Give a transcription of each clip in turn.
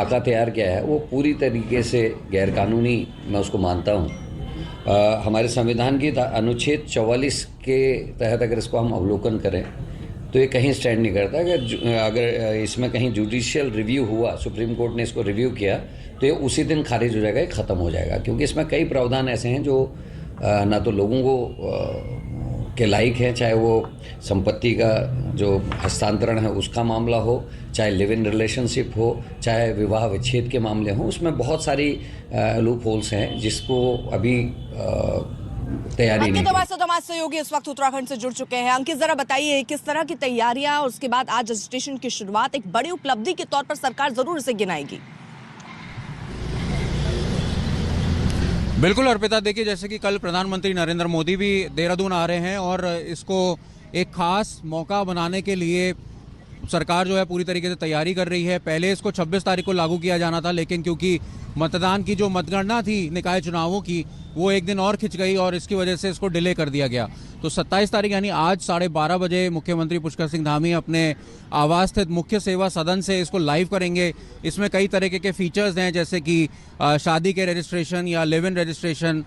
खाका तैयार किया है वो पूरी तरीके से गैरकानूनी मैं उसको मानता हूँ। हमारे संविधान की अनुच्छेद 44 के तहत अगर इसको हम अवलोकन करें तो ये कहीं स्टैंड नहीं करता कि अगर इसमें कहीं जुडिशियल रिव्यू हुआ, सुप्रीम कोर्ट ने इसको रिव्यू किया तो ये उसी दिन खारिज हो जाएगा, ये ख़त्म हो जाएगा। क्योंकि इसमें कई प्रावधान ऐसे हैं जो ना तो लोगों को के लायक हैं, चाहे वो संपत्ति का जो हस्तांतरण है उसका मामला हो, चाहे लिव इन रिलेशनशिप हो, चाहे विवाह विच्छेद के मामले हों, उसमें बहुत सारी लूप होल्स हैं जिसको अभी तैयारी नहीं। अंकित हमारे सहयोगी इस वक्त उत्तराखंड से जुड़ चुके हैं। अंकित, जरा बताइए किस तरह की तैयारियां और उसके बाद आज रजिस्ट्रेशन की शुरुआत एक बड़ी उपलब्धि के तौर पर सरकार जरूर इसे गिनाएगी। बिल्कुल अर्पिता, देखिए जैसे कि कल प्रधानमंत्री नरेंद्र मोदी भी देहरादून आ रहे हैं और इसको एक खास मौका बनाने के लिए सरकार जो है पूरी तरीके से तैयारी कर रही है। पहले इसको 26 तारीख को लागू किया जाना था, लेकिन क्योंकि मतदान की जो मतगणना थी निकाय चुनावों की वो एक दिन और खिंच गई और इसकी वजह से इसको डिले कर दिया गया। तो 27 तारीख यानी आज 12:30 बजे मुख्यमंत्री पुष्कर सिंह धामी अपने आवास स्थित मुख्य सेवा सदन से इसको लाइव करेंगे। इसमें कई तरीके के फीचर्स हैं, जैसे कि शादी के रजिस्ट्रेशन या लिव इन रजिस्ट्रेशन,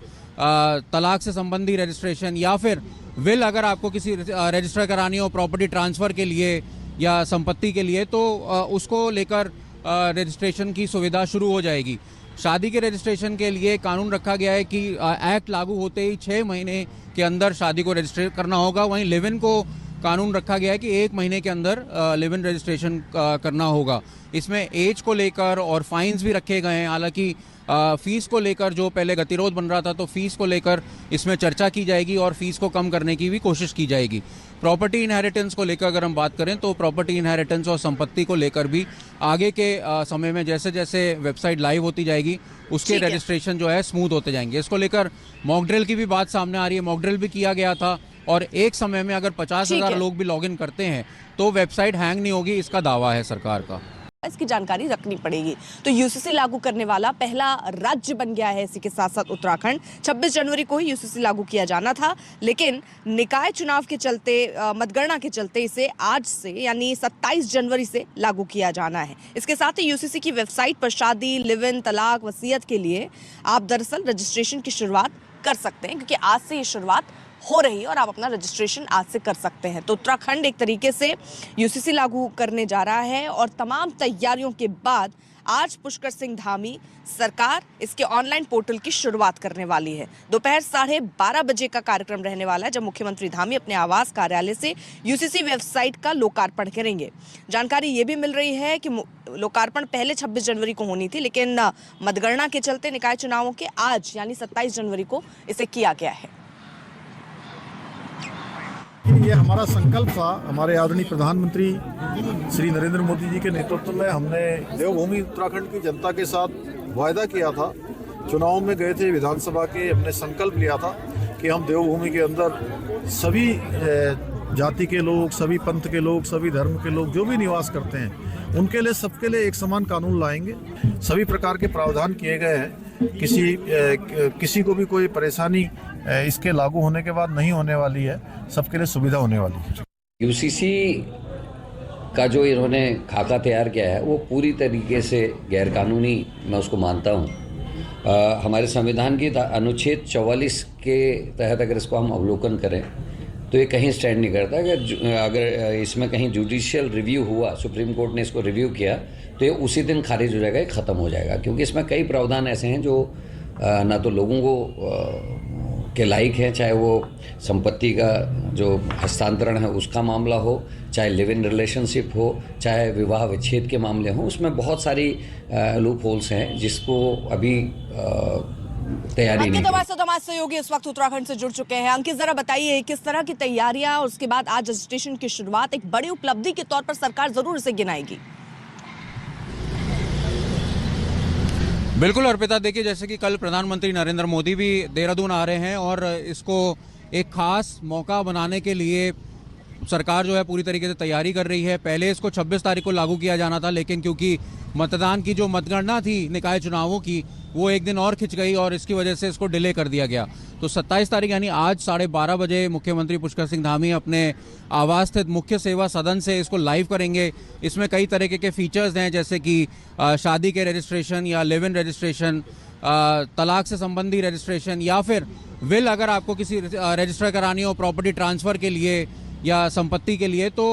तलाक से संबंधी रजिस्ट्रेशन, या फिर विल अगर आपको किसी रजिस्टर करानी हो प्रॉपर्टी ट्रांसफ़र के लिए या संपत्ति के लिए, तो उसको लेकर रजिस्ट्रेशन की सुविधा शुरू हो जाएगी। शादी के रजिस्ट्रेशन के लिए कानून रखा गया है कि एक्ट लागू होते ही 6 महीने के अंदर शादी को रजिस्टर करना होगा। वहीं लिव इन को कानून रखा गया है कि 1 महीने के अंदर लिव इन रजिस्ट्रेशन करना होगा। इसमें एज को लेकर और फाइन्स भी रखे गए हैं। हालांकि फीस को लेकर जो पहले गतिरोध बन रहा था, तो फीस को लेकर इसमें चर्चा की जाएगी और फीस को कम करने की भी कोशिश की जाएगी। प्रॉपर्टी इनहेरिटेंस को लेकर अगर हम बात करें तो प्रॉपर्टी इनहेरिटेंस और संपत्ति को लेकर भी आगे के समय में जैसे जैसे वेबसाइट लाइव होती जाएगी उसके रजिस्ट्रेशन जो है स्मूथ होते जाएंगे। इसको लेकर मॉक ड्रिल की भी बात सामने आ रही है। मॉक ड्रिल भी किया गया था और एक समय में अगर 50,000 लोग भी लॉगिन करते हैं तो वेबसाइट हैंग नहीं होगी, इसका दावा है सरकार का। इसकी जानकारी रखनी पड़ेगी। तो यूसीसी लागू करने वाला पहला राज्य बन गया है। इसी के साथ साथ उत्तराखंड 26 जनवरी को ही यूसीसी लागू किया जाना था, लेकिन निकाय चुनाव के चलते, मतगणना के चलते इसे आज से यानी 27 जनवरी से लागू किया जाना है। इसके साथ ही यूसीसी की वेबसाइट पर शादी, लिव इन, तलाक, वसीयत के लिए आप दरअसल रजिस्ट्रेशन की शुरुआत कर सकते हैं, क्योंकि आज से ये शुरुआत हो रही है और आप अपना रजिस्ट्रेशन आज से कर सकते हैं। तो उत्तराखंड एक तरीके से यूसीसी लागू करने जा रहा है और तमाम तैयारियों के बाद आज पुष्कर सिंह धामी सरकार इसके ऑनलाइन पोर्टल की शुरुआत करने वाली है। दोपहर 12:30 बजे का कार्यक्रम रहने वाला है, जब मुख्यमंत्री धामी अपने आवास कार्यालय से यूसीसी वेबसाइट का लोकार्पण करेंगे। जानकारी ये भी मिल रही है कि लोकार्पण पहले 26 जनवरी को होनी थी, लेकिन मतगणना के चलते निकाय चुनावों के आज यानी 27 जनवरी को इसे किया गया है। ये हमारा संकल्प था, हमारे आदरणीय प्रधानमंत्री श्री नरेंद्र मोदी जी के नेतृत्व में हमने देवभूमि उत्तराखंड की जनता के साथ वायदा किया था। चुनाव में गए थे विधानसभा के, हमने संकल्प लिया था कि हम देवभूमि के अंदर सभी जाति के लोग, सभी पंथ के लोग, सभी धर्म के लोग जो भी निवास करते हैं उनके लिए, सबके लिए एक समान कानून लाएंगे। सभी प्रकार के प्रावधान किए गए हैं। किसी को भी कोई परेशानी इसके लागू होने के बाद नहीं होने वाली है, सबके लिए सुविधा होने वाली है। यूसीसी का जो इन्होंने खाका तैयार किया है वो पूरी तरीके से गैरकानूनी मैं उसको मानता हूँ। हमारे संविधान की अनुच्छेद 44 के तहत अगर इसको हम अवलोकन करें तो ये कहीं स्टैंड नहीं करता कि अगर इसमें कहीं जुडिशियल रिव्यू हुआ, सुप्रीम कोर्ट ने इसको रिव्यू किया तो ये उसी दिन खारिज हो जाएगा, ये ख़त्म हो जाएगा। क्योंकि इसमें कई प्रावधान ऐसे हैं जो ना तो लोगों को के लायक हैं, चाहे वो संपत्ति का जो हस्तांतरण है उसका मामला हो, चाहे लिव इन रिलेशनशिप हो, चाहे विवाह विच्छेद के मामले हों, उसमें बहुत सारी लूप होल्स हैं जिसको अभी तैयारी नहीं। अंकित हमारे सहयोगी इस वक्त उत्तराखंड से जुड़ चुके हैं। अंकित, जरा बताइए किस तरह की तैयारियां और उसके बाद आज रजिस्ट्रेशन की शुरुआत एक बड़ी उपलब्धि के तौर पर सरकार जरूर इसे गिनाएगी। बिल्कुल अर्पिता, देखिए जैसे कि कल प्रधानमंत्री नरेंद्र मोदी भी देहरादून आ रहे हैं और इसको एक खास मौका बनाने के लिए सरकार जो है पूरी तरीके से तैयारी कर रही है। पहले इसको 26 तारीख को लागू किया जाना था, लेकिन क्योंकि मतदान की जो मतगणना थी निकाय चुनावों की वो एक दिन और खिंच गई और इसकी वजह से इसको डिले कर दिया गया। तो 27 तारीख यानी आज 12:30 बजे मुख्यमंत्री पुष्कर सिंह धामी अपने आवास स्थित मुख्य सेवा सदन से इसको लाइव करेंगे। इसमें कई तरीके के फीचर्स हैं, जैसे कि शादी के रजिस्ट्रेशन या लिव इन रजिस्ट्रेशन, तलाक से संबंधी रजिस्ट्रेशन, या फिर विल अगर आपको किसी रजिस्टर करानी हो प्रॉपर्टी ट्रांसफ़र के लिए या संपत्ति के लिए, तो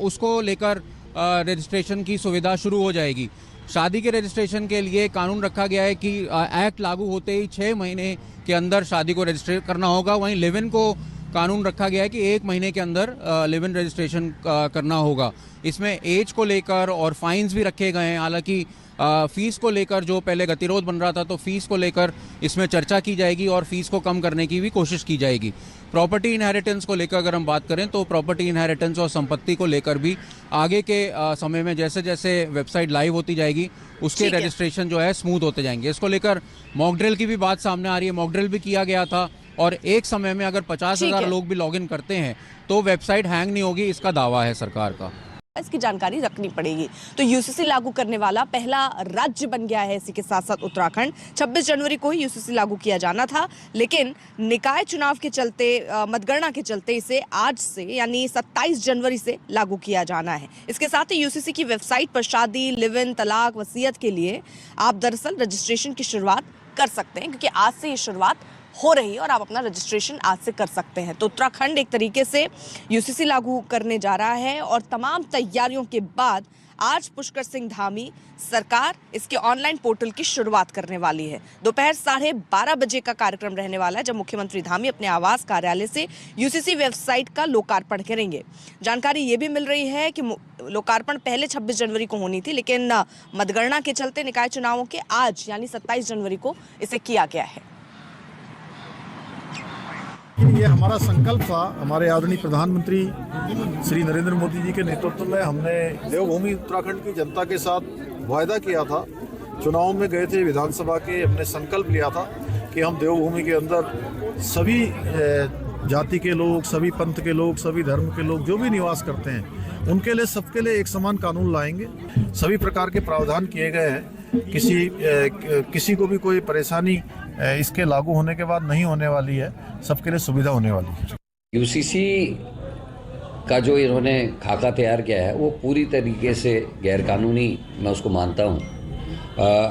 उसको लेकर रजिस्ट्रेशन की सुविधा शुरू हो जाएगी। शादी के रजिस्ट्रेशन के लिए कानून रखा गया है कि एक्ट लागू होते ही 6 महीने के अंदर शादी को रजिस्टर करना होगा। वहीं लिव इन को कानून रखा गया है कि 1 महीने के अंदर लिव इन रजिस्ट्रेशन करना होगा। इसमें एज को लेकर और फाइन्स भी रखे गए हैं। हालांकि फीस को लेकर जो पहले गतिरोध बन रहा था, तो फीस को लेकर इसमें चर्चा की जाएगी और फीस को कम करने की भी कोशिश की जाएगी। प्रॉपर्टी इनहेरिटेंस को लेकर अगर हम बात करें तो प्रॉपर्टी इनहेरिटेंस और संपत्ति को लेकर भी आगे के समय में जैसे जैसे वेबसाइट लाइव होती जाएगी उसके रजिस्ट्रेशन जो है स्मूथ होते जाएंगे। इसको लेकर मॉक ड्रिल की भी बात सामने आ रही है। मॉक ड्रिल भी किया गया था और एक समय में अगर 50,000 लोग भी लॉगिन करते हैं तो वेबसाइट हैंग नहीं होगी, इसका दावा है सरकार का। इसकी जानकारी रखनी पड़ेगी। तो यूसीसी लागू करने वाला पहला राज्य बन गया है इसी के साथ साथ उत्तराखंड। 26 जनवरी को ही यूसीसी लागू किया जाना था, लेकिन निकाय चुनाव के चलते, मतगणना के चलते इसे आज से यानी 27 जनवरी से लागू किया जाना है। इसके साथ ही यूसीसी की वेबसाइट पर शादी, लिव इन, तलाक, वसीयत के लिए आप दरअसल रजिस्ट्रेशन की शुरुआत कर सकते हैं, क्योंकि आज से ये शुरुआत हो रही है और आप अपना रजिस्ट्रेशन आज से कर सकते हैं। तो उत्तराखंड एक तरीके से यूसीसी लागू करने जा रहा है और तमाम तैयारियों के बाद आज पुष्कर सिंह धामी सरकार इसके ऑनलाइन पोर्टल की शुरुआत करने वाली है। दोपहर 12:30 बजे का कार्यक्रम रहने वाला है, जब मुख्यमंत्री धामी अपने आवास कार्यालय से यूसीसी वेबसाइट का लोकार्पण करेंगे। जानकारी ये भी मिल रही है कि लोकार्पण पहले 26 जनवरी को होनी थी, लेकिन मतगणना के चलते निकाय चुनावों के आज यानी 27 जनवरी को इसे किया गया है। ये हमारा संकल्प था, हमारे आदरणीय प्रधानमंत्री श्री नरेंद्र मोदी जी के नेतृत्व में हमने देवभूमि उत्तराखंड की जनता के साथ वायदा किया था। चुनाव में गए थे विधानसभा के, हमने संकल्प लिया था कि हम देवभूमि के अंदर सभी जाति के लोग, सभी पंथ के लोग, सभी धर्म के लोग जो भी निवास करते हैं उनके लिए, सबके लिए एक समान कानून लाएंगे। सभी प्रकार के प्रावधान किए गए हैं। किसी को भी कोई परेशानी इसके लागू होने के बाद नहीं होने वाली है, सबके लिए सुविधा होने वाली है। यूसीसी का जो इन्होंने खाका तैयार किया है वो पूरी तरीके से गैरकानूनी मैं उसको मानता हूँ।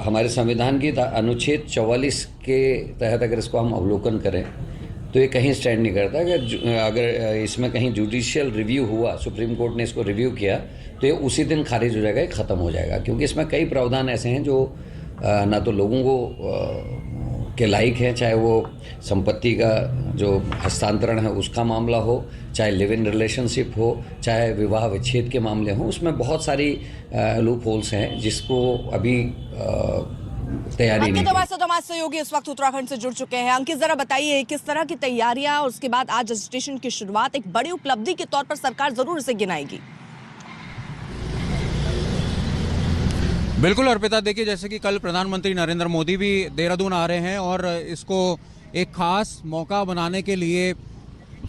हमारे संविधान की अनुच्छेद 44 के तहत अगर इसको हम अवलोकन करें तो ये कहीं स्टैंड नहीं करता कि अगर इसमें कहीं जुडिशियल रिव्यू हुआ, सुप्रीम कोर्ट ने इसको रिव्यू किया तो ये उसी दिन खारिज हो जाएगा, ख़त्म हो जाएगा। क्योंकि इसमें कई प्रावधान ऐसे हैं जो ना तो लोगों को के लायक हैं, चाहे वो संपत्ति का जो हस्तांतरण है उसका मामला हो, चाहे लिव इन रिलेशनशिप हो, चाहे विवाह विच्छेद के मामले हों, उसमें बहुत सारी लूप होल्स हैं जिसको अभी तैयारी नहीं। हमारे साथ हमारे सहयोगी इस वक्त उत्तराखंड से जुड़ चुके हैं। अंकित, जरा बताइए किस तरह की तैयारियां और उसके बाद आज रजिस्ट्रेशन की शुरुआत एक बड़ी उपलब्धि के तौर पर सरकार जरूर इसे गिनाएगी। बिल्कुल अर्पिता, देखिए जैसे कि कल प्रधानमंत्री नरेंद्र मोदी भी देहरादून आ रहे हैं और इसको एक खास मौका बनाने के लिए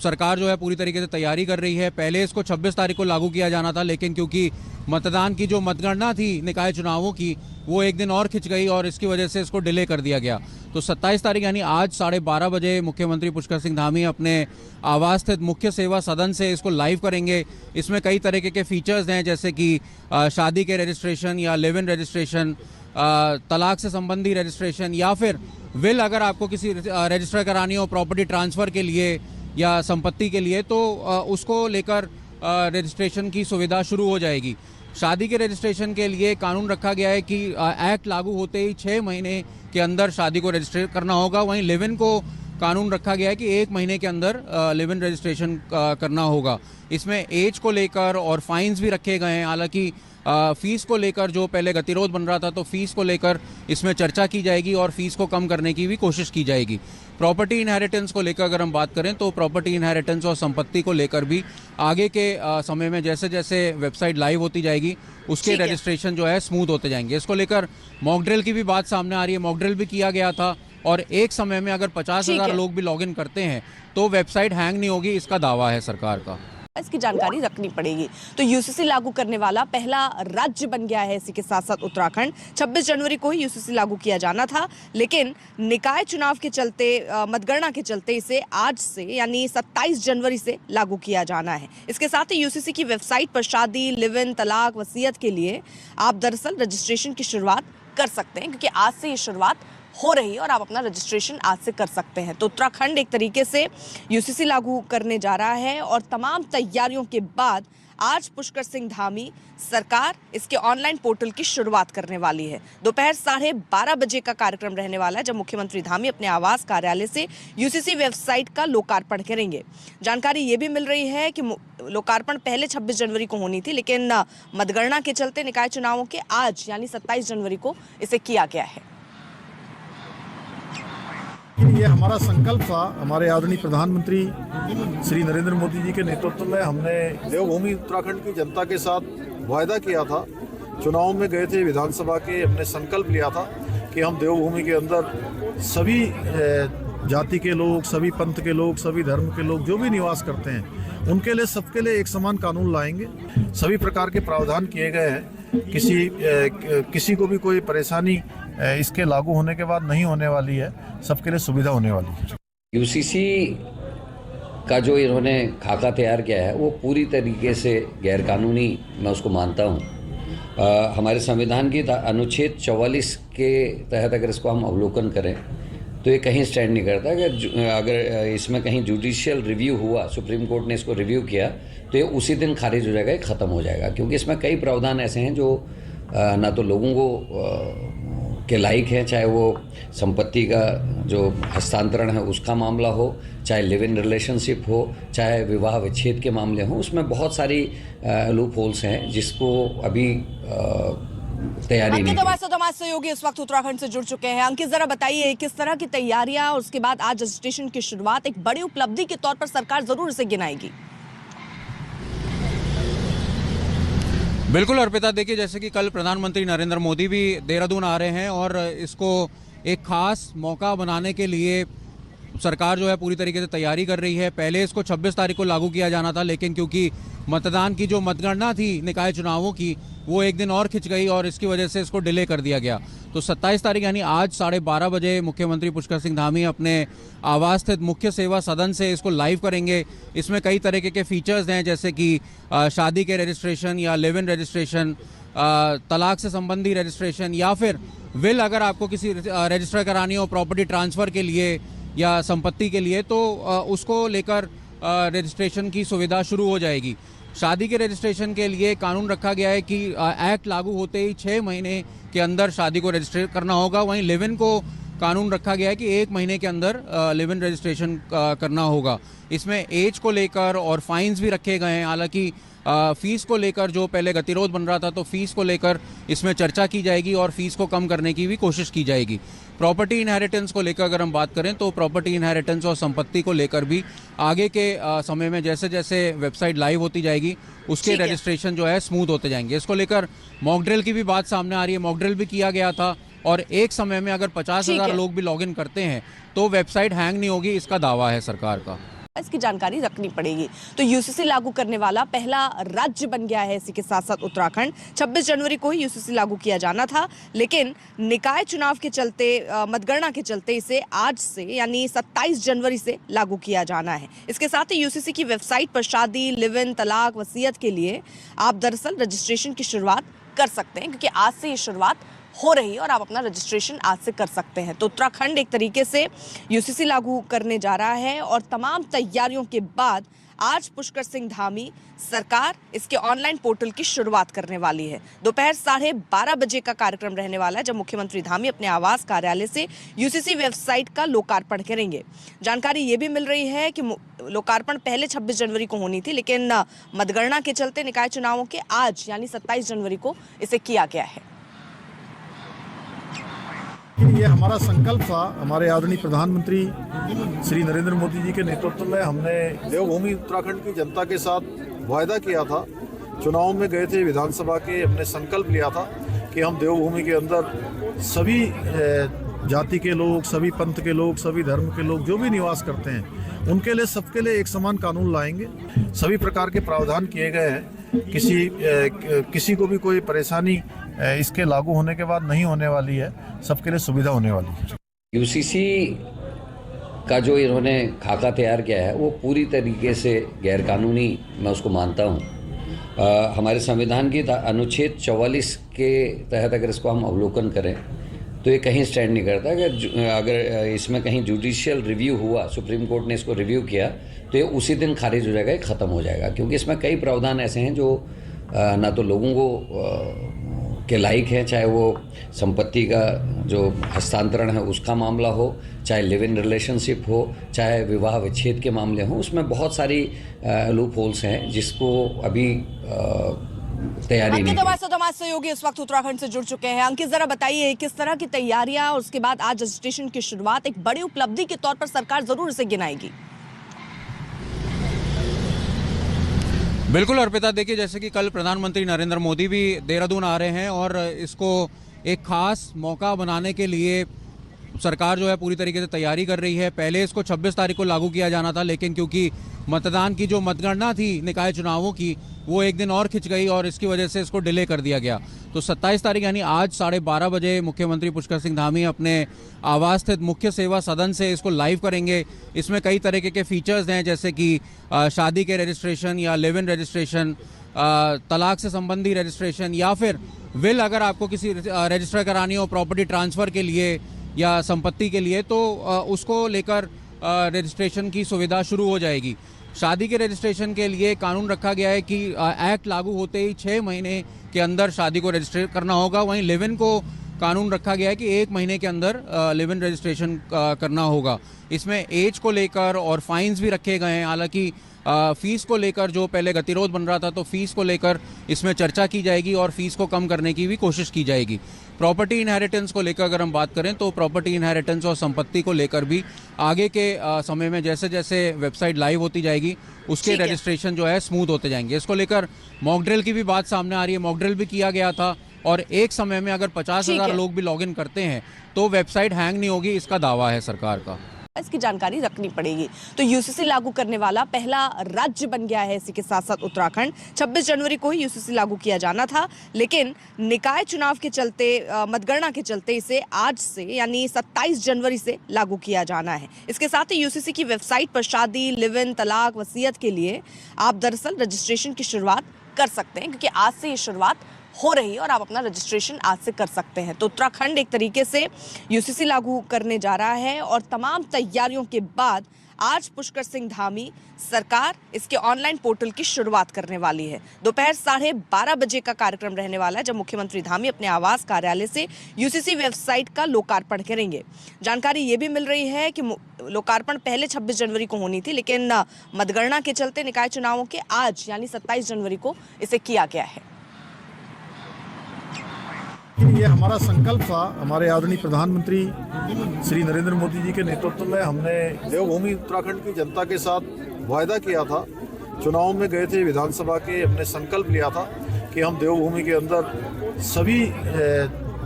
सरकार जो है पूरी तरीके से तैयारी कर रही है। पहले इसको 26 तारीख को लागू किया जाना था, लेकिन क्योंकि मतदान की जो मतगणना थी निकाय चुनावों की वो एक दिन और खिंच गई और इसकी वजह से इसको डिले कर दिया गया। तो 27 तारीख यानी आज 12:30 बजे मुख्यमंत्री पुष्कर सिंह धामी अपने आवास स्थित मुख्य सेवा सदन से इसको लाइव करेंगे। इसमें कई तरीके के फीचर्स हैं, जैसे कि शादी के रजिस्ट्रेशन या लिव इन रजिस्ट्रेशन, तलाक से संबंधी रजिस्ट्रेशन, या फिर विल अगर आपको किसी रजिस्टर करानी हो प्रॉपर्टी ट्रांसफ़र के लिए या संपत्ति के लिए, तो उसको लेकर रजिस्ट्रेशन की सुविधा शुरू हो जाएगी। शादी के रजिस्ट्रेशन के लिए कानून रखा गया है कि एक्ट लागू होते ही 6 महीने के अंदर शादी को रजिस्टर करना होगा। वहीं लिव इन को कानून रखा गया है कि 1 महीने के अंदर लिव इन रजिस्ट्रेशन करना होगा। इसमें एज को लेकर और फाइन्स भी रखे गए हैं। हालांकि फीस को लेकर जो पहले गतिरोध बन रहा था, तो फीस को लेकर इसमें चर्चा की जाएगी और फीस को कम करने की भी कोशिश की जाएगी। प्रॉपर्टी इनहेरिटेंस को लेकर अगर हम बात करें तो प्रॉपर्टी इनहेरिटेंस और संपत्ति को लेकर भी आगे के समय में जैसे जैसे वेबसाइट लाइव होती जाएगी उसके रजिस्ट्रेशन जो है स्मूथ होते जाएंगे। इसको लेकर मॉक ड्रिल की भी बात सामने आ रही है। मॉक ड्रिल भी किया गया था और एक समय में अगर 50,000 लोग भी लॉगिन करते हैं तो वेबसाइट हैंग नहीं होगी, इसका दावा है सरकार का। इसकी जानकारी रखनी पड़ेगी। तो यूसीसी लागू करने वाला पहला राज्य बन गया है इसी के साथ साथ उत्तराखंड। 26 जनवरी को ही यूसीसी लागू किया जाना था, लेकिन निकाय चुनाव के चलते मतगणना के चलते इसे आज से यानी 27 जनवरी से लागू किया जाना है। इसके साथ ही यूसीसी की वेबसाइट पर शादी, लिव इन, तलाक, वसीयत के लिए आप दरअसल रजिस्ट्रेशन की शुरुआत कर सकते हैं, क्योंकि आज से ये शुरुआत हो रही है और आप अपना रजिस्ट्रेशन आज से कर सकते हैं। तो उत्तराखंड एक तरीके से यूसीसी लागू करने जा रहा है और तमाम तैयारियों के बाद आज पुष्कर सिंह धामी सरकार इसके ऑनलाइन पोर्टल की शुरुआत करने वाली है। दोपहर 12:30 बजे का कार्यक्रम रहने वाला है, जब मुख्यमंत्री धामी अपने आवास कार्यालय से यूसीसी वेबसाइट का लोकार्पण करेंगे। जानकारी ये भी मिल रही है कि लोकार्पण पहले 26 जनवरी को होनी थी, लेकिन मतगणना के चलते निकाय चुनावों के आज यानी 27 जनवरी को इसे किया गया है। ये हमारा संकल्प था, हमारे आदरणीय प्रधानमंत्री श्री नरेंद्र मोदी जी के नेतृत्व में हमने देवभूमि उत्तराखंड की जनता के साथ वायदा किया था। चुनाव में गए थे विधानसभा के, हमने संकल्प लिया था कि हम देवभूमि के अंदर सभी जाति के लोग, सभी पंथ के लोग, सभी धर्म के लोग जो भी निवास करते हैं, उनके लिए सबके लिए एक समान कानून लाएंगे। सभी प्रकार के प्रावधान किए गए हैं, किसी को भी कोई परेशानी इसके लागू होने के बाद नहीं होने वाली है, सबके लिए सुविधा होने वाली है। यूसीसी का जो इन्होंने खाका तैयार किया है वो पूरी तरीके से गैरकानूनी मैं उसको मानता हूँ। हमारे संविधान की अनुच्छेद 44 के तहत अगर इसको हम अवलोकन करें तो ये कहीं स्टैंड नहीं करता कि अगर इसमें कहीं जुडिशियल रिव्यू हुआ, सुप्रीम कोर्ट ने इसको रिव्यू किया तो ये उसी दिन खारिज हो जाएगा, ख़त्म हो जाएगा, क्योंकि इसमें कई प्रावधान ऐसे हैं जो ना तो लोगों को के लायक है, चाहे वो संपत्ति का जो हस्तांतरण है उसका मामला हो, चाहे लिव इन रिलेशनशिप हो, चाहे विवाह विच्छेद के मामले हों, उसमें बहुत सारी लूप होल्स हैं जिसको अभी तैयारी नहीं। हमारे साथ हमारे सहयोगी इस वक्त उत्तराखंड से जुड़ चुके हैं। अंकित, जरा बताइए किस तरह की तैयारियां और उसके बाद आज रजिस्ट्रेशन की शुरुआत एक बड़ी उपलब्धि के तौर पर सरकार जरूर इसे गिनाएगी। बिल्कुल अर्पिता, देखिए जैसे कि कल प्रधानमंत्री नरेंद्र मोदी भी देहरादून आ रहे हैं और इसको एक खास मौका बनाने के लिए सरकार जो है पूरी तरीके से तैयारी कर रही है। पहले इसको 26 तारीख को लागू किया जाना था, लेकिन क्योंकि मतदान की जो मतगणना थी निकाय चुनावों की वो एक दिन और खिंच गई और इसकी वजह से इसको डिले कर दिया गया। तो 27 तारीख यानी आज 12:30 बजे मुख्यमंत्री पुष्कर सिंह धामी अपने आवास स्थित मुख्य सेवा सदन से इसको लाइव करेंगे। इसमें कई तरीके के फीचर्स हैं, जैसे कि शादी के रजिस्ट्रेशन या लिव इन रजिस्ट्रेशन, तलाक से संबंधी रजिस्ट्रेशन, या फिर विल अगर आपको किसी रजिस्टर करानी हो प्रॉपर्टी ट्रांसफ़र के लिए या संपत्ति के लिए, तो उसको लेकर रजिस्ट्रेशन की सुविधा शुरू हो जाएगी। शादी के रजिस्ट्रेशन के लिए कानून रखा गया है कि एक्ट लागू होते ही 6 महीने के अंदर शादी को रजिस्टर करना होगा। वहीं लिव इन को कानून रखा गया है कि 1 महीने के अंदर लिव इन रजिस्ट्रेशन करना होगा। इसमें एज को लेकर और फाइन्स भी रखे गए हैं। हालांकि फीस को लेकर जो पहले गतिरोध बन रहा था, तो फीस को लेकर इसमें चर्चा की जाएगी और फीस को कम करने की भी कोशिश की जाएगी। प्रॉपर्टी इनहेरिटेंस को लेकर अगर हम बात करें तो प्रॉपर्टी इनहेरिटेंस और संपत्ति को लेकर भी आगे के समय में जैसे जैसे वेबसाइट लाइव होती जाएगी उसके रजिस्ट्रेशन जो है स्मूथ होते जाएंगे। इसको लेकर मॉक ड्रिल की भी बात सामने आ रही है। मॉक ड्रिल भी किया गया था और एक समय में अगर 50,000 लोग भी लॉगिन करते हैं तो वेबसाइट हैंग नहीं होगी, इसका दावा है सरकार का। इसकी जानकारी रखनी पड़ेगी। तो यूसीसी लागू करने वाला पहला राज्य बन गया है इसी के साथ साथ उत्तराखंड। 26 जनवरी को ही यूसीसी लागू किया जाना था, लेकिन निकाय चुनाव के चलते मतगणना के चलते इसे आज से यानी 27 जनवरी से लागू किया जाना है। इसके साथ ही यूसीसी की वेबसाइट पर शादी, लिव इन, तलाक, वसीयत के लिए आप दरअसल रजिस्ट्रेशन की शुरुआत कर सकते हैं, क्योंकि आज से ये शुरुआत हो रही है और आप अपना रजिस्ट्रेशन आज से कर सकते हैं। तो उत्तराखंड एक तरीके से यूसीसी लागू करने जा रहा है और तमाम तैयारियों के बाद आज पुष्कर सिंह धामी सरकार इसके ऑनलाइन पोर्टल की शुरुआत करने वाली है। दोपहर 12:30 बजे का कार्यक्रम रहने वाला है, जब मुख्यमंत्री धामी अपने आवास कार्यालय से यूसीसी वेबसाइट का लोकार्पण करेंगे। जानकारी ये भी मिल रही है कि लोकार्पण पहले 26 जनवरी को होनी थी, लेकिन मतगणना के चलते निकाय चुनावों के आज यानी 27 जनवरी को इसे किया गया है। ये हमारा संकल्प था, हमारे आदरणीय प्रधानमंत्री श्री नरेंद्र मोदी जी के नेतृत्व में हमने देवभूमि उत्तराखंड की जनता के साथ वायदा किया था। चुनाव में गए थे विधानसभा के, हमने संकल्प लिया था कि हम देवभूमि के अंदर सभी जाति के लोग, सभी पंथ के लोग, सभी धर्म के लोग जो भी निवास करते हैं, उनके लिए सबके लिए एक समान कानून लाएंगे। सभी प्रकार के प्रावधान किए गए हैं। किसी को भी कोई परेशानी इसके लागू होने के बाद नहीं होने वाली है, सबके लिए सुविधा होने वाली है। यूसीसी का जो इन्होंने खाका तैयार किया है वो पूरी तरीके से गैरकानूनी मैं उसको मानता हूँ। हमारे संविधान की अनुच्छेद 44 के तहत अगर इसको हम अवलोकन करें तो ये कहीं स्टैंड नहीं करता कि अगर इसमें कहीं जुडिशियल रिव्यू हुआ, सुप्रीम कोर्ट ने इसको रिव्यू किया तो ये उसी दिन खारिज हो जाएगा, ख़त्म हो जाएगा। क्योंकि इसमें कई प्रावधान ऐसे हैं जो ना तो लोगों को के लायक है, चाहे वो संपत्ति का जो हस्तांतरण है उसका मामला हो, चाहे लिव इन रिलेशनशिप हो, चाहे विवाह विच्छेद के मामले हों, उसमें बहुत सारी लूप होल्स हैं जिसको अभी तैयारी नहीं। हमारे साथ हमारे सहयोगी इस वक्त उत्तराखंड से जुड़ चुके हैं। अंकित, जरा बताइए किस तरह की तैयारियां और उसके बाद आज रजिस्ट्रेशन की शुरुआत एक बड़ी उपलब्धि के तौर पर सरकार जरूर इसे गिनाएगी। बिल्कुल अर्पिता, देखिए जैसे कि कल प्रधानमंत्री नरेंद्र मोदी भी देहरादून आ रहे हैं और इसको एक खास मौका बनाने के लिए सरकार जो है पूरी तरीके से तैयारी कर रही है। पहले इसको 26 तारीख को लागू किया जाना था, लेकिन क्योंकि मतदान की जो मतगणना थी निकाय चुनावों की वो एक दिन और खिंच गई और इसकी वजह से इसको डिले कर दिया गया। तो 27 तारीख यानी आज 12:30 बजे मुख्यमंत्री पुष्कर सिंह धामी अपने आवास स्थित मुख्य सेवा सदन से इसको लाइव करेंगे। इसमें कई तरीके के फीचर्स हैं, जैसे कि शादी के रजिस्ट्रेशन या लिव इन रजिस्ट्रेशन, तलाक से संबंधी रजिस्ट्रेशन, या फिर विल अगर आपको किसी रजिस्टर करानी हो प्रॉपर्टी ट्रांसफ़र के लिए या संपत्ति के लिए, तो उसको लेकर रजिस्ट्रेशन की सुविधा शुरू हो जाएगी। शादी के रजिस्ट्रेशन के लिए कानून रखा गया है कि एक्ट लागू होते ही 6 महीने के अंदर शादी को रजिस्टर करना होगा। वहीं लिव इन को कानून रखा गया है कि 1 महीने के अंदर लिव इन रजिस्ट्रेशन करना होगा। इसमें एज को लेकर और फाइन्स भी रखे गए हैं। हालांकि फीस को लेकर जो पहले गतिरोध बन रहा था, तो फीस को लेकर इसमें चर्चा की जाएगी और फीस को कम करने की भी कोशिश की जाएगी। प्रॉपर्टी इनहेरिटेंस को लेकर अगर हम बात करें तो प्रॉपर्टी इनहेरिटेंस और संपत्ति को लेकर भी आगे के समय में जैसे जैसे वेबसाइट लाइव होती जाएगी उसके रजिस्ट्रेशन जो है स्मूथ होते जाएंगे। इसको लेकर मॉक ड्रिल की भी बात सामने आ रही है। मॉक ड्रिल भी किया गया था और एक समय में अगर 50,000 लोग भी लॉगिन करते हैं तो वेबसाइट हैंग नहीं होगी, इसका दावा है सरकार का। इसकी जानकारी रखनी पड़ेगी। तो यूसीसी लागू करने वाला पहला राज्य बन गया है इसी के साथ साथ उत्तराखंड। 26 जनवरी को ही यूसीसी लागू किया जाना था, लेकिन निकाय चुनाव के चलते, मतगणना के चलते इसे आज से यानी 27 जनवरी से लागू किया जाना है। इसके साथ ही यूसीसी की वेबसाइट पर शादी, लिव इन, तलाक, वसीयत के लिए आप दरअसल रजिस्ट्रेशन की शुरुआत कर सकते हैं, क्योंकि आज से ये शुरुआत हो रही है और आप अपना रजिस्ट्रेशन आज से कर सकते हैं। तो उत्तराखंड एक तरीके से यूसीसी लागू करने जा रहा है और तमाम तैयारियों के बाद आज पुष्कर सिंह धामी सरकार इसके ऑनलाइन पोर्टल की शुरुआत करने वाली है। दोपहर 12:30 बजे का कार्यक्रम रहने वाला है, जब मुख्यमंत्री धामी अपने आवास कार्यालय से यूसीसी वेबसाइट का लोकार्पण करेंगे। जानकारी ये भी मिल रही है कि लोकार्पण पहले 26 जनवरी को होनी थी, लेकिन मतगणना के चलते निकाय चुनावों के आज यानी 27 जनवरी को इसे किया गया है। ये हमारा संकल्प था, हमारे आदरणीय प्रधानमंत्री श्री नरेंद्र मोदी जी के नेतृत्व में हमने देवभूमि उत्तराखंड की जनता के साथ वायदा किया था। चुनाव में गए थे विधानसभा के, हमने संकल्प लिया था कि हम देवभूमि के अंदर सभी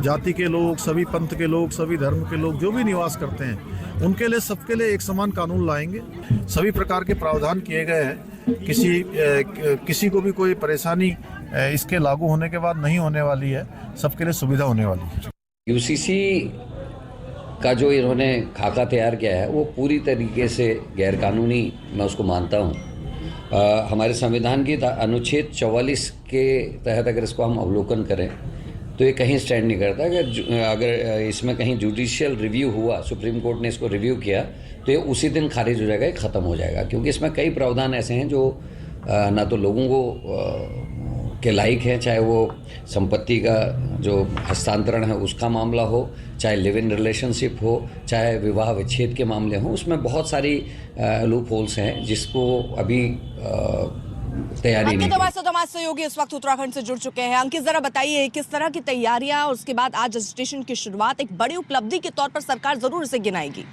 जाति के लोग, सभी पंथ के लोग, सभी धर्म के लोग जो भी निवास करते हैं, उनके लिए सबके लिए एक समान कानून लाएंगे। सभी प्रकार के प्रावधान किए गए हैं। किसी को भी कोई परेशानी इसके लागू होने के बाद नहीं होने वाली है, सबके लिए सुविधा होने वाली है। यूसीसी का जो इन्होंने खाका तैयार किया है वो पूरी तरीके से गैरकानूनी मैं उसको मानता हूँ। हमारे संविधान की अनुच्छेद 44 के तहत अगर इसको हम अवलोकन करें तो ये कहीं स्टैंड नहीं करता कि अगर इसमें कहीं जुडिशियल रिव्यू हुआ, सुप्रीम कोर्ट ने इसको रिव्यू किया तो ये उसी दिन खारिज हो जाएगा, ख़त्म हो जाएगा। क्योंकि इसमें कई प्रावधान ऐसे हैं जो ना तो लोगों को के लायक है, चाहे वो संपत्ति का जो हस्तांतरण है उसका मामला हो, चाहे लिव इन रिलेशनशिप हो, चाहे विवाह विच्छेद के मामले हों, उसमें बहुत सारी लूप होल्स हैं जिसको अभी तैयारी नहीं। हमारे साथ हमारे सहयोगी इस वक्त उत्तराखंड से जुड़ चुके हैं। अंकित, जरा बताइए किस तरह की तैयारियां और उसके बाद आज रजिस्ट्रेशन की शुरुआत एक बड़ी उपलब्धि के तौर पर सरकार जरूर इसे गिनाएगी।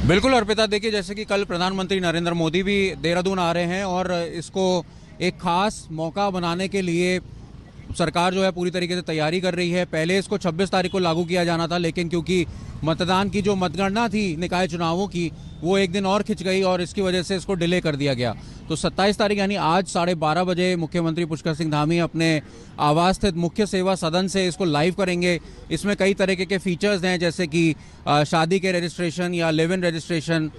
बिल्कुल अर्पिता, देखिए जैसे कि कल प्रधानमंत्री नरेंद्र मोदी भी देहरादून आ रहे हैं और इसको एक खास मौका बनाने के लिए सरकार जो है पूरी तरीके से तैयारी कर रही है। पहले इसको 26 तारीख को लागू किया जाना था, लेकिन क्योंकि मतदान की जो मतगणना थी निकाय चुनावों की वो एक दिन और खिंच गई और इसकी वजह से इसको डिले कर दिया गया। तो 27 तारीख यानी आज 12:30 बजे मुख्यमंत्री पुष्कर सिंह धामी अपने आवास स्थित मुख्य सेवा सदन से इसको लाइव करेंगे। इसमें कई तरीके के फीचर्स हैं, जैसे कि शादी के रजिस्ट्रेशन या लिव इन रजिस्ट्रेशन,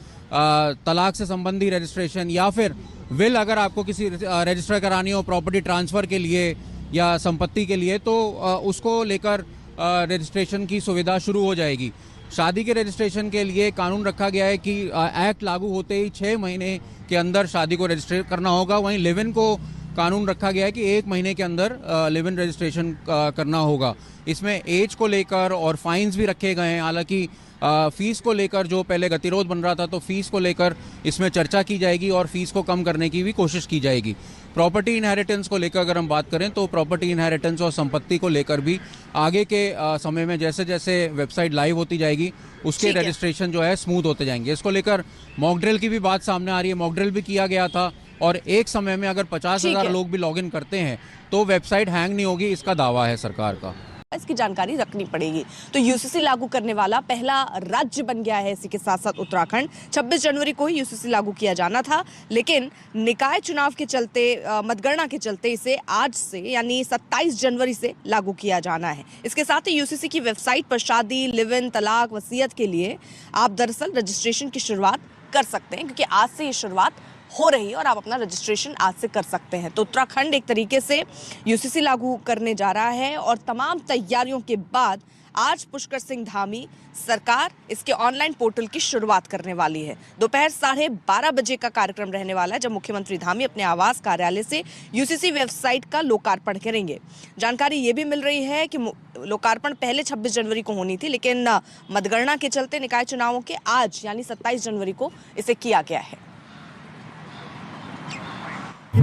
तलाक से संबंधी रजिस्ट्रेशन, या फिर विल अगर आपको किसी रजिस्टर करानी हो प्रॉपर्टी ट्रांसफ़र के लिए या संपत्ति के लिए, तो उसको लेकर रजिस्ट्रेशन की सुविधा शुरू हो जाएगी। शादी के रजिस्ट्रेशन के लिए कानून रखा गया है कि एक्ट लागू होते ही 6 महीने के अंदर शादी को रजिस्टर करना होगा। वहीं लिव इन को कानून रखा गया है कि 1 महीने के अंदर लिव इन रजिस्ट्रेशन करना होगा। इसमें एज को लेकर और फाइन्स भी रखे गए हैं। हालांकि फीस को लेकर जो पहले गतिरोध बन रहा था, तो फीस को लेकर इसमें चर्चा की जाएगी और फीस को कम करने की भी कोशिश की जाएगी। प्रॉपर्टी इनहेरिटेंस को लेकर अगर हम बात करें तो प्रॉपर्टी इनहेरिटेंस और संपत्ति को लेकर भी आगे के समय में जैसे जैसे वेबसाइट लाइव होती जाएगी उसके रजिस्ट्रेशन जो है स्मूथ होते जाएंगे। इसको लेकर मॉक ड्रिल की भी बात सामने आ रही है। मॉक ड्रिल भी किया गया था और एक समय में अगर 50,000 लोग भी लॉगिन करते हैं तो वेबसाइट हैंग नहीं होगी, इसका दावा है सरकार का। इसकी जानकारी रखनी पड़ेगी। तो यूसीसी लागू करने वाला पहला राज्य बन गया है इसी के साथ साथ उत्तराखंड। 26 जनवरी को ही यूसीसी लागू किया जाना था, लेकिन निकाय चुनाव के चलते, मतगणना के चलते इसे आज से यानी 27 जनवरी से लागू किया जाना है। इसके साथ ही यूसीसी की वेबसाइट पर शादी, लिव इन, तलाक, वसीयत के लिए आप दरअसल रजिस्ट्रेशन की शुरुआत कर सकते हैं, क्योंकि आज से ये शुरुआत हो रही है और आप अपना रजिस्ट्रेशन आज से कर सकते हैं। तो उत्तराखंड एक तरीके से यूसीसी लागू करने जा रहा है और तमाम तैयारियों के बाद आज पुष्कर सिंह धामी सरकार इसके ऑनलाइन पोर्टल की शुरुआत करने वाली है। दोपहर 12:30 बजे का कार्यक्रम रहने वाला है, जब मुख्यमंत्री धामी अपने आवास कार्यालय से यूसीसी वेबसाइट का लोकार्पण करेंगे। जानकारी ये भी मिल रही है कि लोकार्पण पहले 26 जनवरी को होनी थी, लेकिन मतगणना के चलते निकाय चुनावों के आज यानी 27 जनवरी को इसे किया गया है।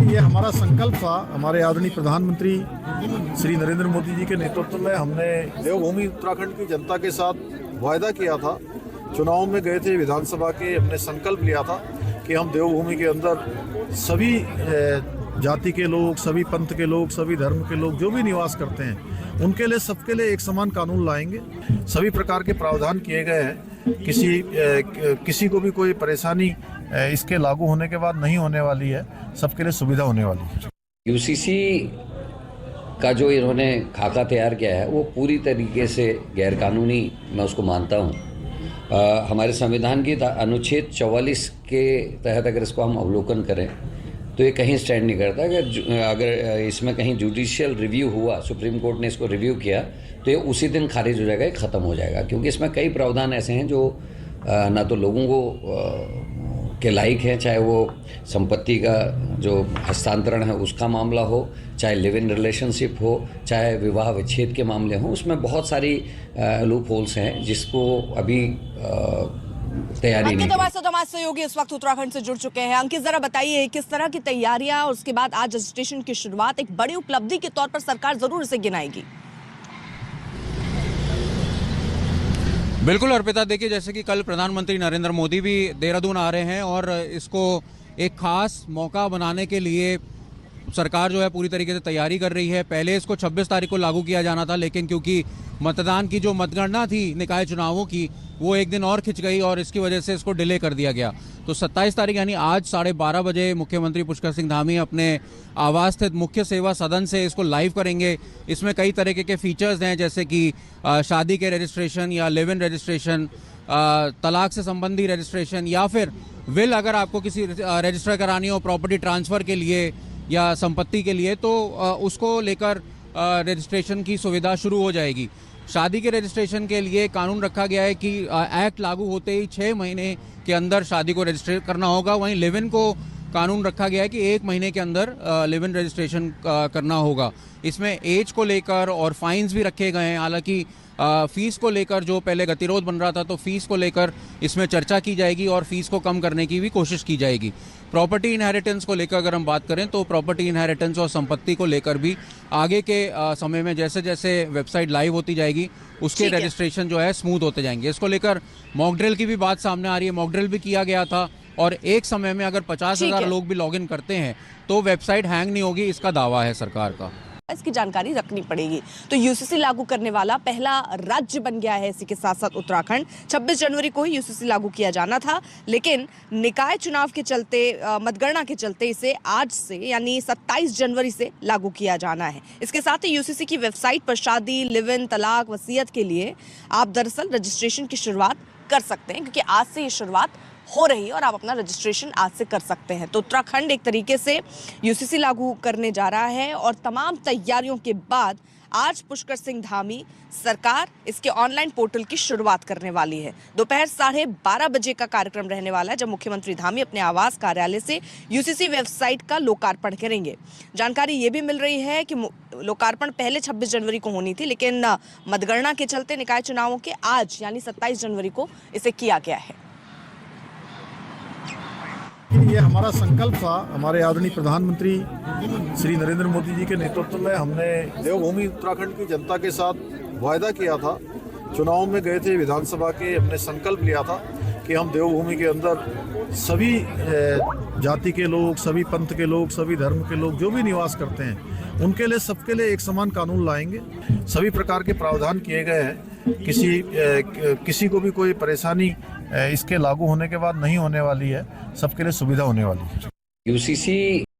ये हमारा संकल्प था, हमारे आदरणीय प्रधानमंत्री श्री नरेंद्र मोदी जी के नेतृत्व में हमने देवभूमि उत्तराखंड की जनता के साथ वायदा किया था। चुनाव में गए थे विधानसभा के, हमने संकल्प लिया था कि हम देवभूमि के अंदर सभी जाति के लोग, सभी पंथ के लोग, सभी धर्म के लोग जो भी निवास करते हैं उनके लिए, सबके लिए एक समान कानून लाएंगे। सभी प्रकार के प्रावधान किए गए हैं। किसी को भी कोई परेशानी इसके लागू होने के बाद नहीं होने वाली है, सबके लिए सुविधा होने वाली है। यूसीसी का जो इन्होंने खाका तैयार किया है वो पूरी तरीके से गैरकानूनी मैं उसको मानता हूँ। हमारे संविधान की अनुच्छेद 44 के तहत अगर इसको हम अवलोकन करें तो ये कहीं स्टैंड नहीं करता कि अगर इसमें कहीं जुडिशियल रिव्यू हुआ, सुप्रीम कोर्ट ने इसको रिव्यू किया तो ये उसी दिन खारिज हो जाएगा, ख़त्म हो जाएगा। क्योंकि इसमें कई प्रावधान ऐसे हैं जो ना तो लोगों को के लायक हैं, चाहे वो संपत्ति का जो हस्तांतरण है उसका मामला हो, चाहे लिव इन रिलेशनशिप हो, चाहे विवाह विच्छेद के मामले हों, उसमें बहुत सारी लूप होल्स हैं जिसको अभी तैयारी नहीं। हमारे साथ हमारे सहयोगी इस वक्त उत्तराखंड से जुड़ चुके हैं। अंकित, जरा बताइए किस तरह की तैयारियां और उसके बाद आज रजिस्ट्रेशन की शुरुआत एक बड़ी उपलब्धि के तौर पर सरकार जरूर इसे गिनाएगी। बिल्कुल अर्पिता, देखिए जैसे कि कल प्रधानमंत्री नरेंद्र मोदी भी देहरादून आ रहे हैं और इसको एक खास मौका बनाने के लिए सरकार जो है पूरी तरीके से तैयारी कर रही है। पहले इसको 26 तारीख को लागू किया जाना था, लेकिन क्योंकि मतदान की जो मतगणना थी निकाय चुनावों की वो एक दिन और खिंच गई और इसकी वजह से इसको डिले कर दिया गया। तो 27 तारीख यानी आज 12:30 बजे मुख्यमंत्री पुष्कर सिंह धामी अपने आवास स्थित मुख्य सेवा सदन से इसको लाइव करेंगे। इसमें कई तरीके के फीचर्स हैं, जैसे कि शादी के रजिस्ट्रेशन या लिव इन रजिस्ट्रेशन, तलाक से संबंधी रजिस्ट्रेशन, या फिर विल अगर आपको किसी रजिस्टर करानी हो प्रॉपर्टी ट्रांसफ़र के लिए या संपत्ति के लिए, तो उसको लेकर रजिस्ट्रेशन की सुविधा शुरू हो जाएगी। शादी के रजिस्ट्रेशन के लिए कानून रखा गया है कि एक्ट लागू होते ही 6 महीने के अंदर शादी को रजिस्टर करना होगा। वहीं लिव इन को कानून रखा गया है कि 1 महीने के अंदर लिव इन रजिस्ट्रेशन करना होगा। इसमें एज को लेकर और फाइन्स भी रखे गए हैं। हालांकि फीस को लेकर जो पहले गतिरोध बन रहा था, तो फीस को लेकर इसमें चर्चा की जाएगी और फीस को कम करने की भी कोशिश की जाएगी। प्रॉपर्टी इनहेरिटेंस को लेकर अगर हम बात करें तो प्रॉपर्टी इनहेरिटेंस और संपत्ति को लेकर भी आगे के समय में जैसे जैसे वेबसाइट लाइव होती जाएगी उसके रजिस्ट्रेशन जो है स्मूथ होते जाएंगे। इसको लेकर मॉक ड्रिल की भी बात सामने आ रही है। मॉक ड्रिल भी किया गया था और एक समय में अगर 50,000 लोग भी लॉगिन करते हैं तो वेबसाइट हैंग नहीं होगी, इसका दावा है सरकार का। इसकी जानकारी रखनी पड़ेगी। तो यूसीसी लागू करने वाला पहला राज्य बन गया है इसी के साथ साथ उत्तराखंड। 26 जनवरी को ही यूसीसी लागू किया जाना था, लेकिन निकाय चुनाव के चलते मतगणना के चलते इसे आज से यानी 27 जनवरी से लागू किया जाना है। इसके साथ ही यूसीसी की वेबसाइट पर शादी, लिव इन, तलाक, वसीयत के लिए आप दरअसल रजिस्ट्रेशन की शुरुआत कर सकते हैं, क्योंकि आज से ये शुरुआत हो रही है और आप अपना रजिस्ट्रेशन आज से कर सकते हैं। तो उत्तराखंड एक तरीके से यूसीसी लागू करने जा रहा है और तमाम तैयारियों के बाद आज पुष्कर सिंह धामी सरकार इसके ऑनलाइन पोर्टल की शुरुआत करने वाली है। दोपहर 12:30 बजे का कार्यक्रम रहने वाला है, जब मुख्यमंत्री धामी अपने आवास कार्यालय से यूसीसी वेबसाइट का लोकार्पण करेंगे। जानकारी ये भी मिल रही है कि लोकार्पण पहले 26 जनवरी को होनी थी, लेकिन मतगणना के चलते निकाय चुनावों के आज यानी 27 जनवरी को इसे किया गया है। ये हमारा संकल्प था, हमारे आदरणीय प्रधानमंत्री श्री नरेंद्र मोदी जी के नेतृत्व में हमने देवभूमि उत्तराखंड की जनता के साथ वायदा किया था। चुनाव में गए थे विधानसभा के, हमने संकल्प लिया था कि हम देवभूमि के अंदर सभी जाति के लोग, सभी पंथ के लोग, सभी धर्म के लोग जो भी निवास करते हैं, उनके लिए सबके लिए एक समान कानून लाएंगे। सभी प्रकार के प्रावधान किए गए हैं, किसी को भी कोई परेशानी इसके लागू होने के बाद नहीं होने वाली है, सबके लिए सुविधा होने वाली है। यूसीसी